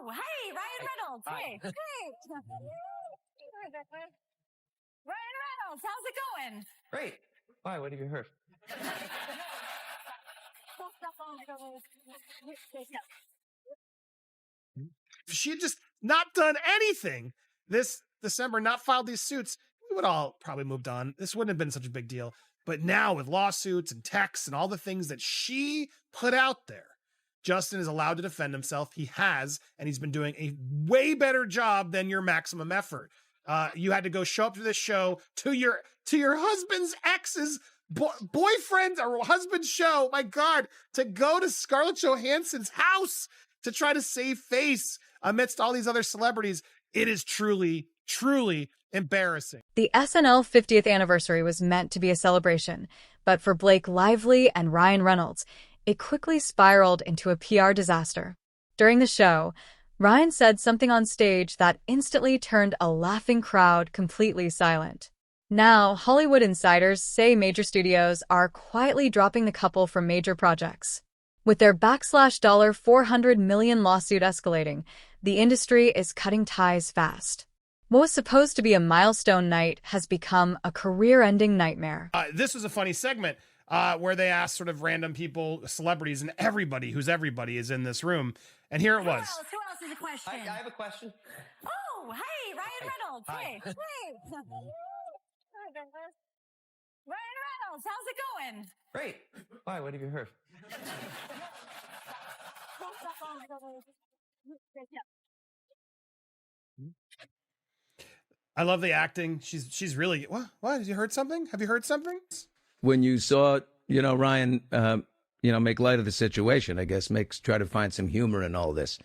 Oh, hey, Ryan Reynolds. Hey. Ryan Reynolds, how's it going? Great. Why? What have you heard? If she had just not done anything this December, not filed these suits, we would all probably moved on. This wouldn't have been such a big deal. But now with lawsuits and texts and all the things that she put out there, Justin is allowed to defend himself. He has, and he's been doing a way better job than your maximum effort. You had to go show up to this show to your husband's ex's boyfriend or husband's show. My God, to go to Scarlett Johansson's house to try to save face amidst all these other celebrities. It is truly, truly embarrassing. The SNL 50th anniversary was meant to be a celebration, but for Blake Lively and Ryan Reynolds, it quickly spiraled into a PR disaster. During the show, Ryan said something on stage that instantly turned a laughing crowd completely silent. Now, Hollywood insiders say major studios are quietly dropping the couple from major projects. With their $400 million lawsuit escalating, the industry is cutting ties fast. What was supposed to be a milestone night has become a career-ending nightmare. This was a funny segment where they asked sort of random people, celebrities, and everybody who's everybody is in this room. And here it was. Who else has a question? I have a question. Oh, hey, Ryan Reynolds. Hey. Ryan Reynolds, how's it going? Great. Why? What have you heard? I love the acting. She's really, what? Have you heard something? Have you heard something? When you saw, Ryan, make light of the situation, I guess, try to find some humor in all this.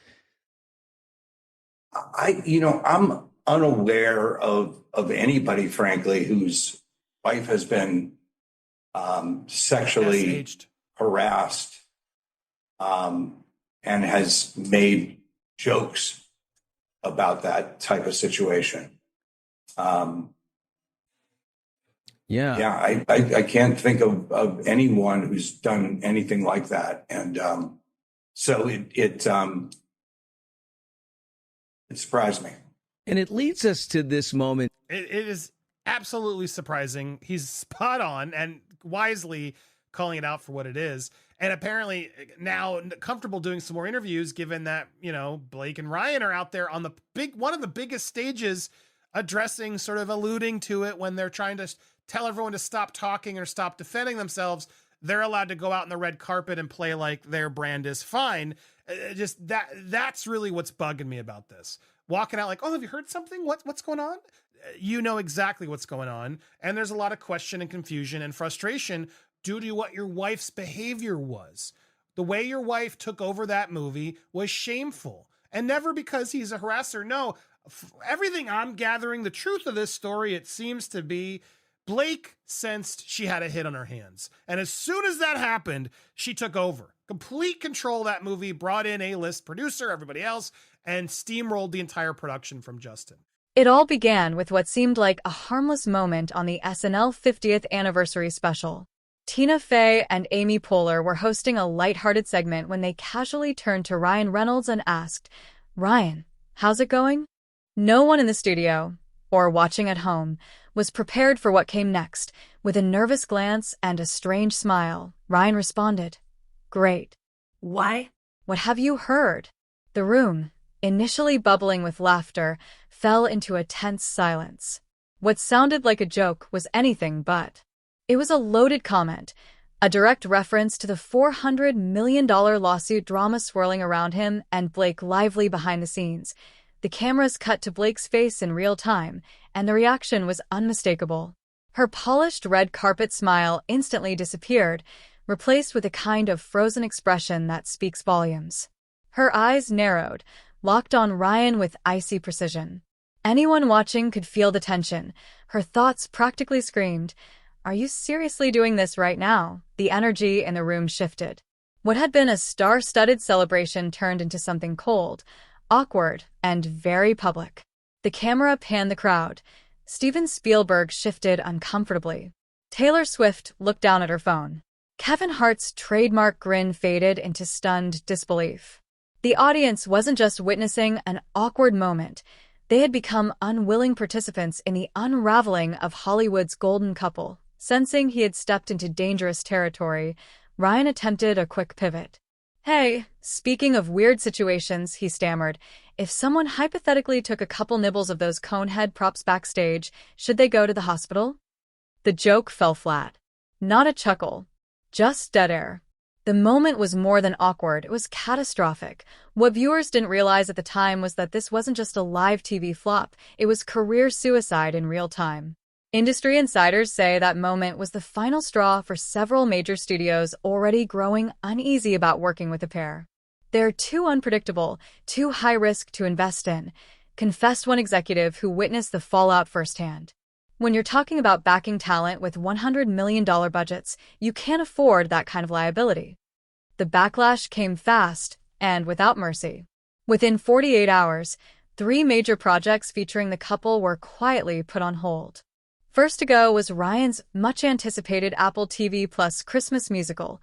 I'm unaware of anybody, frankly, whose wife has been sexually harassed and has made jokes about that type of situation. I can't think of anyone who's done anything like that. And so it surprised me. And it leads us to this moment. It is absolutely surprising. He's spot on and wisely calling it out for what it is. And apparently now comfortable doing some more interviews, given that, Blake and Ryan are out there on one of the biggest stages, addressing, sort of alluding to it when they're trying to tell everyone to stop talking or stop defending themselves. They're allowed to go out on the red carpet and play like their brand is fine. Just that's really what's bugging me about this. Walking out like, oh, have you heard something? What's going on? You know exactly what's going on. And there's a lot of question and confusion and frustration due to what your wife's behavior was. The way your wife took over that movie was shameful. And never because he's a harasser. No, everything I'm gathering, the truth of this story, it seems to be Blake sensed she had a hit on her hands. And as soon as that happened, she took over. Complete control of that movie, brought in A-list producer, everybody else, and steamrolled the entire production from Justin. It all began with what seemed like a harmless moment on the SNL 50th anniversary special. Tina Fey and Amy Poehler were hosting a lighthearted segment when they casually turned to Ryan Reynolds and asked, "Ryan, how's it going?" No one in the studio, or watching at home, was prepared for what came next. With a nervous glance and a strange smile, Ryan responded, "Great." Why? "What have you heard?" The room, initially bubbling with laughter, fell into a tense silence. What sounded like a joke was anything but. It was a loaded comment, a direct reference to the $400 million lawsuit drama swirling around him and Blake Lively behind the scenes. The cameras cut to Blake's face in real time, and the reaction was unmistakable. Her polished red carpet smile instantly disappeared, replaced with a kind of frozen expression that speaks volumes. Her eyes narrowed, locked on Ryan with icy precision. Anyone watching could feel the tension. Her thoughts practically screamed, "Are you seriously doing this right now?" The energy in the room shifted. What had been a star-studded celebration turned into something cold, awkward, and very public. The camera panned the crowd. Steven Spielberg shifted uncomfortably. Taylor Swift looked down at her phone. Kevin Hart's trademark grin faded into stunned disbelief. The audience wasn't just witnessing an awkward moment. They had become unwilling participants in the unraveling of Hollywood's golden couple. Sensing he had stepped into dangerous territory, Ryan attempted a quick pivot. "Hey, speaking of weird situations," he stammered, "if someone hypothetically took a couple nibbles of those conehead props backstage, should they go to the hospital?" The joke fell flat. Not a chuckle. Just dead air. The moment was more than awkward, it was catastrophic. What viewers didn't realize at the time was that this wasn't just a live TV flop, it was career suicide in real time. Industry insiders say that moment was the final straw for several major studios already growing uneasy about working with the pair. "They're too unpredictable, too high risk to invest in," confessed one executive who witnessed the fallout firsthand. When you're talking about backing talent with $100 million budgets, you can't afford that kind of liability. The backlash came fast and without mercy. Within 48 hours, 3 major projects featuring the couple were quietly put on hold. First to go was Ryan's much-anticipated Apple TV Plus Christmas musical,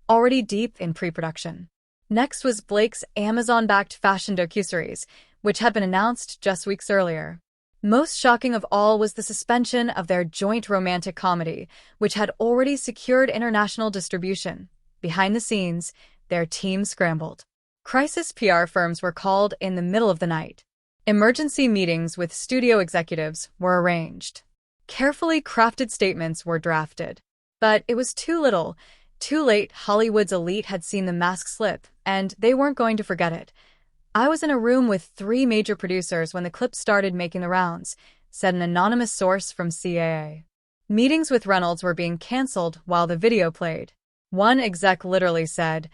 already deep in pre-production. Next was Blake's Amazon-backed fashion docuseries, which had been announced just weeks earlier. Most shocking of all was the suspension of their joint romantic comedy, which had already secured international distribution. Behind the scenes, their team scrambled. Crisis PR firms were called in the middle of the night. Emergency meetings with studio executives were arranged. Carefully crafted statements were drafted. But it was too little. Too late. Hollywood's elite had seen the mask slip, and they weren't going to forget it. "I was in a room with 3 major producers when the clip started making the rounds," said an anonymous source from CAA. Meetings with Reynolds were being canceled while the video played. One exec literally said,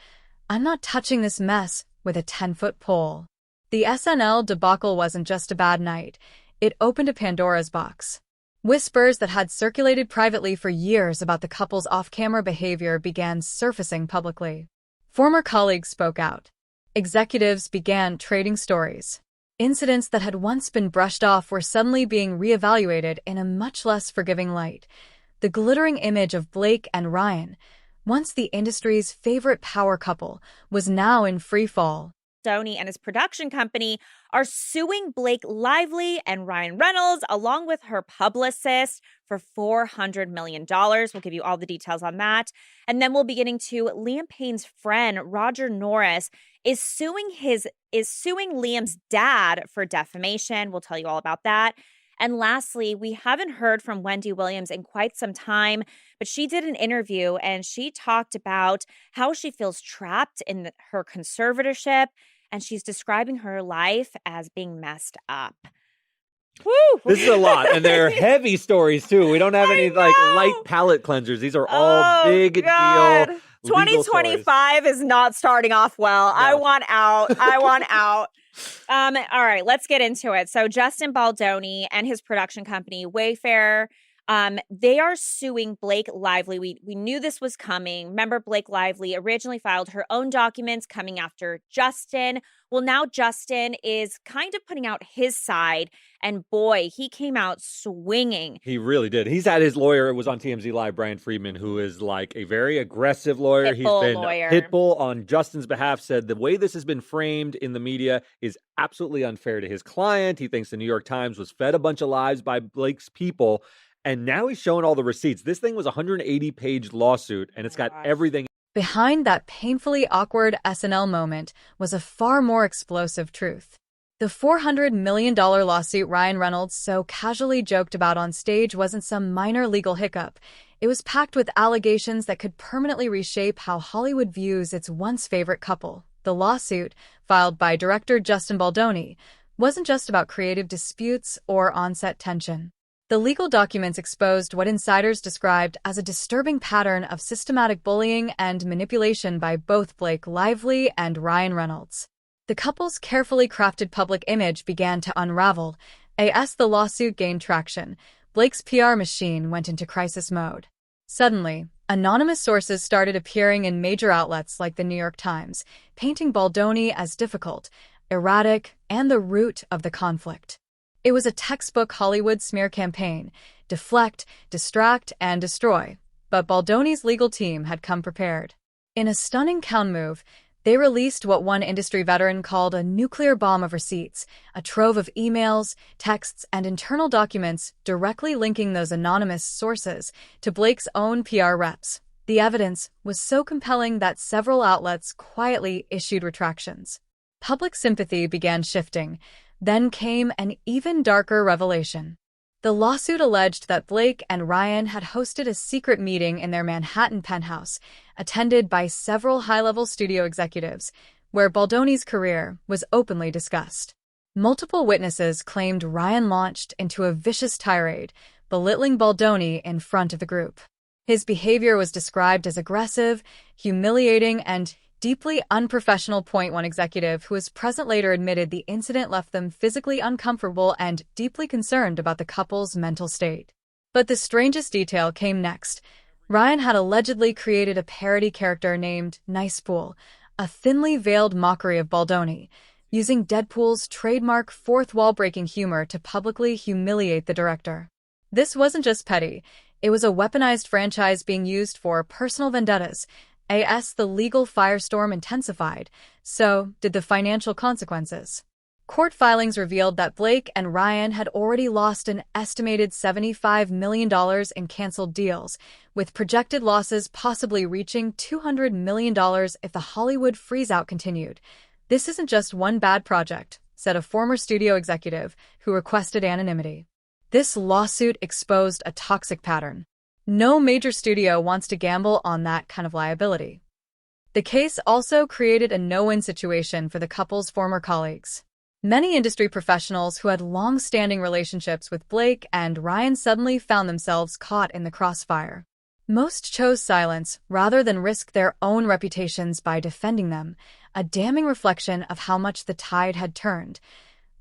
"I'm not touching this mess with a 10-foot pole." The SNL debacle wasn't just a bad night. It opened a Pandora's box. Whispers that had circulated privately for years about the couple's off-camera behavior began surfacing publicly. Former colleagues spoke out. Executives began trading stories. Incidents that had once been brushed off were suddenly being reevaluated in a much less forgiving light. The glittering image of Blake and Ryan, once the industry's favorite power couple, was now in free fall. Donnie and his production company are suing Blake Lively and Ryan Reynolds, along with her publicist, for $400 million. We'll give you all the details on that. And then we'll be getting to Liam Payne's friend, Roger Norris, is suing Liam's dad for defamation. We'll tell you all about that. And lastly, we haven't heard from Wendy Williams in quite some time, but she did an interview and she talked about how she feels trapped in her conservatorship, and she's describing her life as being messed up. Woo! This is a lot, and they're heavy stories too. We don't have any light palate cleansers. These are all big deal. 2025 is not starting off well. No. I want out. All right, let's get into it. So Justin Baldoni and his production company, Wayfair, they are suing Blake Lively. We knew this was coming. Remember, Blake Lively originally filed her own documents coming after Justin. Well, now Justin is kind of putting out his side, and boy, he came out swinging. He really did. He's had his lawyer. It was on TMZ Live, Brian Friedman, who is like a very aggressive lawyer. He's been Pitbull on Justin's behalf, said the way this has been framed in the media is absolutely unfair to his client. He thinks the New York Times was fed a bunch of lies by Blake's people. And now he's showing all the receipts. This thing was a 180-page lawsuit, and it's got everything. Behind that painfully awkward SNL moment was a far more explosive truth. The $400 million lawsuit Ryan Reynolds so casually joked about on stage wasn't some minor legal hiccup. It was packed with allegations that could permanently reshape how Hollywood views its once favorite couple. The lawsuit, filed by director Justin Baldoni, wasn't just about creative disputes or on-set tension. The legal documents exposed what insiders described as a disturbing pattern of systematic bullying and manipulation by both Blake Lively and Ryan Reynolds. The couple's carefully crafted public image began to unravel. As the lawsuit gained traction, Blake's PR machine went into crisis mode. Suddenly, anonymous sources started appearing in major outlets like the New York Times, painting Baldoni as difficult, erratic, and the root of the conflict. It was a textbook Hollywood smear campaign: deflect, distract, and destroy. But Baldoni's legal team had come prepared. In a stunning countermove, They released what one industry veteran called a nuclear bomb of receipts, a trove of emails, texts, and internal documents directly linking those anonymous sources to Blake's own PR reps. The evidence was so compelling that several outlets quietly issued retractions. Public sympathy began shifting. Then came an even darker revelation. The lawsuit alleged that Blake and Ryan had hosted a secret meeting in their Manhattan penthouse, attended by several high-level studio executives, where Baldoni's career was openly discussed. Multiple witnesses claimed Ryan launched into a vicious tirade, belittling Baldoni in front of the group. His behavior was described as aggressive, humiliating, and deeply unprofessional. One executive who was present later admitted the incident left them physically uncomfortable and deeply concerned about the couple's mental state. But the strangest detail came next. Ryan had allegedly created a parody character named Nicepool, a thinly veiled mockery of Baldoni, using Deadpool's trademark fourth-wall-breaking humor to publicly humiliate the director. This wasn't just petty. It was a weaponized franchise being used for personal vendettas. The legal firestorm intensified. So did the financial consequences. Court filings revealed that Blake and Ryan had already lost an estimated $75 million in canceled deals, with projected losses possibly reaching $200 million if the Hollywood freeze-out continued. This isn't just one bad project, said a former studio executive who requested anonymity. This lawsuit exposed a toxic pattern. No major studio wants to gamble on that kind of liability. The case also created a no-win situation for the couple's former colleagues. Many industry professionals who had long-standing relationships with Blake and Ryan suddenly found themselves caught in the crossfire. Most chose silence rather than risk their own reputations by defending them, a damning reflection of how much the tide had turned.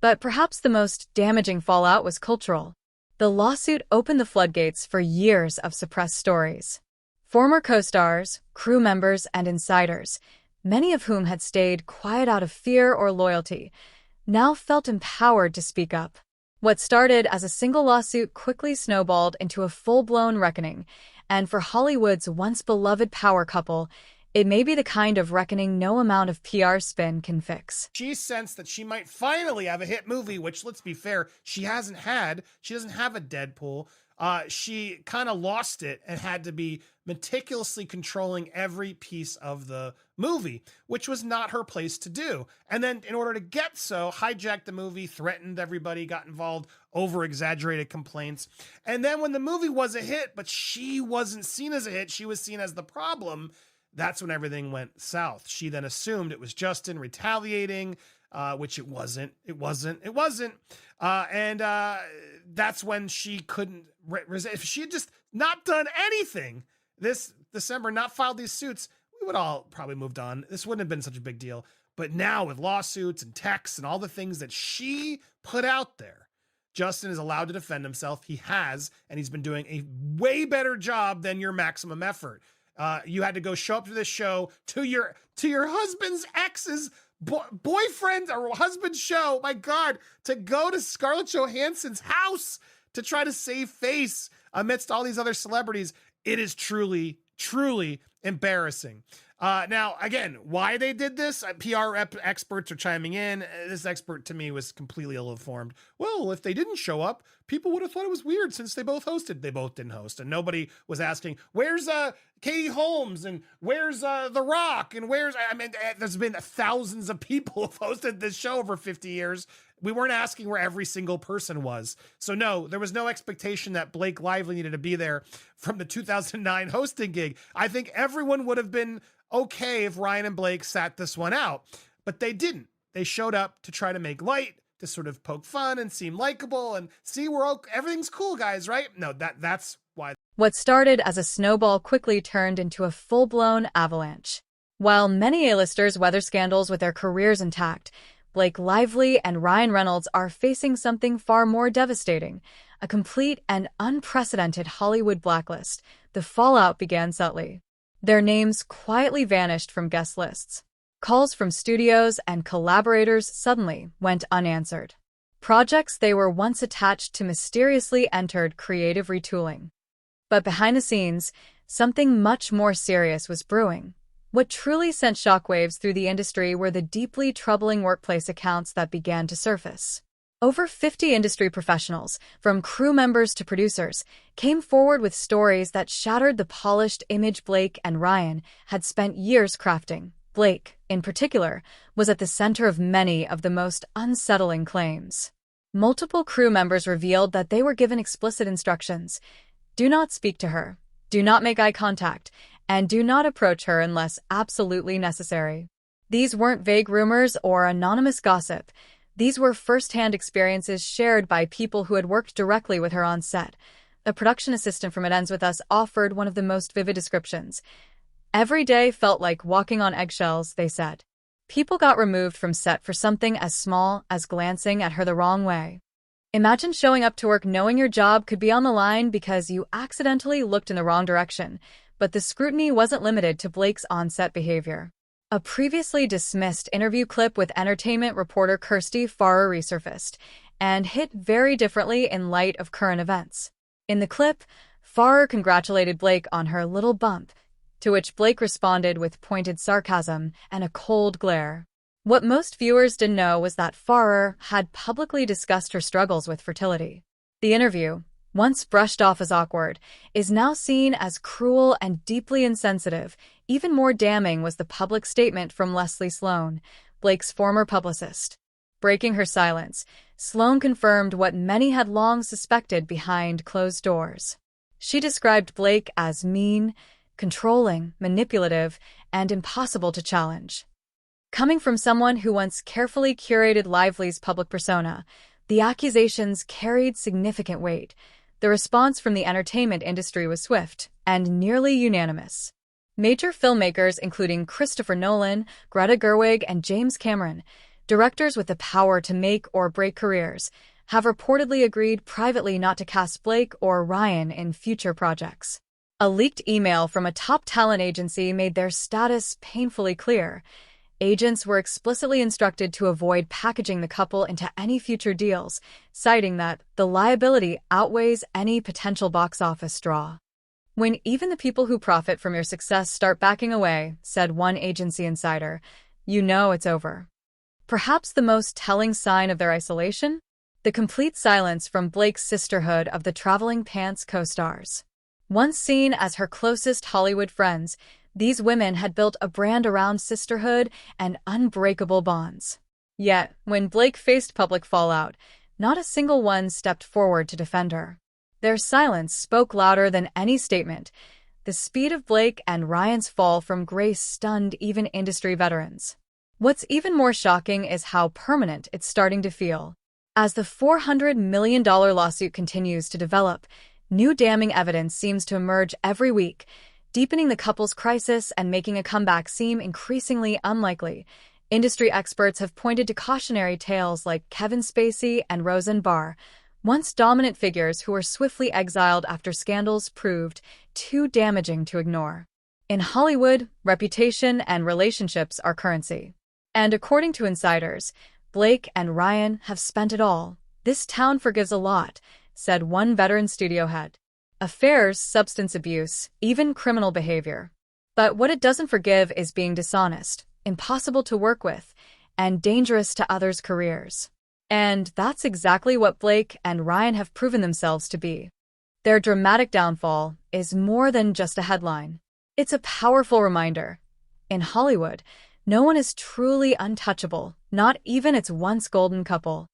But perhaps the most damaging fallout was cultural. The lawsuit opened the floodgates for years of suppressed stories. Former co-stars, crew members, and insiders, many of whom had stayed quiet out of fear or loyalty, now felt empowered to speak up. What started as a single lawsuit quickly snowballed into a full-blown reckoning, and for Hollywood's once-beloved power couple, it may be the kind of reckoning no amount of PR spin can fix. She sensed that she might finally have a hit movie, which, let's be fair, she hasn't had. She doesn't have a Deadpool. She kind of lost it and had to be meticulously controlling every piece of the movie, which was not her place to do. And then in order to get so, hijacked the movie, threatened everybody, got involved, over-exaggerated complaints. And then when the movie was a hit, but she wasn't seen as a hit, she was seen as the problem, that's when everything went south. She then assumed it was Justin retaliating, which it wasn't. And that's when she couldn't resist. If she had just not done anything this December, not filed these suits, we would all probably moved on. This wouldn't have been such a big deal. But now with lawsuits and texts and all the things that she put out there, Justin is allowed to defend himself. He has, and he's been doing a way better job than your maximum effort. You had to go show up to this show to your husband's ex's boyfriend or husband's show. My God, to go to Scarlett Johansson's house to try to save face amidst all these other celebrities. It is truly, truly embarrassing. Now, again, why they did this, PR experts are chiming in. This expert to me was completely ill-informed. Well, if they didn't show up, people would have thought it was weird since they both hosted. They both didn't host, and nobody was asking, where's Katie Holmes, and where's The Rock, and there's been thousands of people who've hosted this show over 50 years. We weren't asking where every single person was. So no, there was no expectation that Blake Lively needed to be there from the 2009 hosting gig. I think everyone would have been okay if Ryan and Blake sat this one out, but they didn't. They showed up to try to make light, to sort of poke fun and seem likable and see everything's cool, guys, right? No, that's why. What started as a snowball quickly turned into a full-blown avalanche. While many A-listers weather scandals with their careers intact, Blake Lively and Ryan Reynolds are facing something far more devastating, a complete and unprecedented Hollywood blacklist. The fallout began subtly. Their names quietly vanished from guest lists. Calls from studios and collaborators suddenly went unanswered. Projects they were once attached to mysteriously entered creative retooling. But behind the scenes, something much more serious was brewing. What truly sent shockwaves through the industry were the deeply troubling workplace accounts that began to surface. Over 50 industry professionals, from crew members to producers, came forward with stories that shattered the polished image Blake and Ryan had spent years crafting. Blake, in particular, was at the center of many of the most unsettling claims. Multiple crew members revealed that they were given explicit instructions: do not speak to her, do not make eye contact, and do not approach her unless absolutely necessary. These weren't vague rumors or anonymous gossip. These were first-hand experiences shared by people who had worked directly with her on set. A production assistant from It Ends With Us offered one of the most vivid descriptions. Every day felt like walking on eggshells, they said. People got removed from set for something as small as glancing at her the wrong way. Imagine showing up to work knowing your job could be on the line because you accidentally looked in the wrong direction. But the scrutiny wasn't limited to Blake's on-set behavior. A previously dismissed interview clip with entertainment reporter Kirsty Farrer resurfaced and hit very differently in light of current events. In the clip, Farrer congratulated Blake on her little bump, to which Blake responded with pointed sarcasm and a cold glare. What most viewers didn't know was that Farrer had publicly discussed her struggles with fertility. The interview, once brushed off as awkward, is now seen as cruel and deeply insensitive. Even more damning was the public statement from Leslie Sloan, Blake's former publicist. Breaking her silence, Sloan confirmed what many had long suspected behind closed doors. She described Blake as mean, controlling, manipulative, and impossible to challenge. Coming from someone who once carefully curated Lively's public persona, the accusations carried significant weight. The response from the entertainment industry was swift and nearly unanimous. Major filmmakers including Christopher Nolan, Greta Gerwig, and James Cameron, directors with the power to make or break careers, have reportedly agreed privately not to cast Blake or Ryan in future projects. A leaked email from a top talent agency made their status painfully clear. Agents were explicitly instructed to avoid packaging the couple into any future deals, citing that the liability outweighs any potential box office draw. When even the people who profit from your success start backing away, said one agency insider, you know it's over. Perhaps the most telling sign of their isolation? The complete silence from Blake's sisterhood of the traveling pants co-stars. Once seen as her closest Hollywood friends, these women had built a brand around sisterhood and unbreakable bonds. Yet, when Blake faced public fallout, not a single one stepped forward to defend her. Their silence spoke louder than any statement. The speed of Blake and Ryan's fall from grace stunned even industry veterans. What's even more shocking is how permanent it's starting to feel. As the $400 million lawsuit continues to develop, new damning evidence seems to emerge every week, deepening the couple's crisis and making a comeback seem increasingly unlikely. Industry experts have pointed to cautionary tales like Kevin Spacey and Roseanne Barr, once dominant figures who were swiftly exiled after scandals proved too damaging to ignore. In Hollywood, reputation and relationships are currency. And according to insiders, Blake and Ryan have spent it all. This town forgives a lot, said one veteran studio head. Affairs, substance abuse, even criminal behavior. But what it doesn't forgive is being dishonest, impossible to work with, and dangerous to others' careers. And that's exactly what Blake and Ryan have proven themselves to be. Their dramatic downfall is more than just a headline. It's a powerful reminder. In Hollywood, no one is truly untouchable, not even its once golden couple.